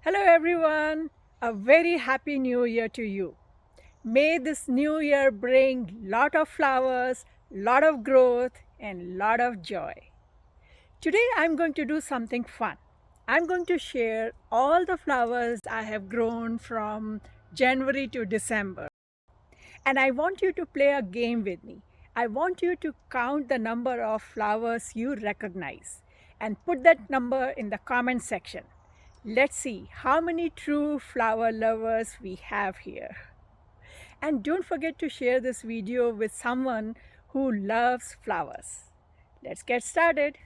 Hello everyone, a very happy new year to you. May this new year bring lot of flowers, lot of growth and lot of joy. Today I'm going to do something fun. I'm going to share all the flowers I have grown from January to December. And I want you to play a game with me. I want you to count the number of flowers you recognize and put that number in the comment section. Let's see how many true flower lovers we have here. And don't forget to share this video with someone who loves flowers. Let's get started.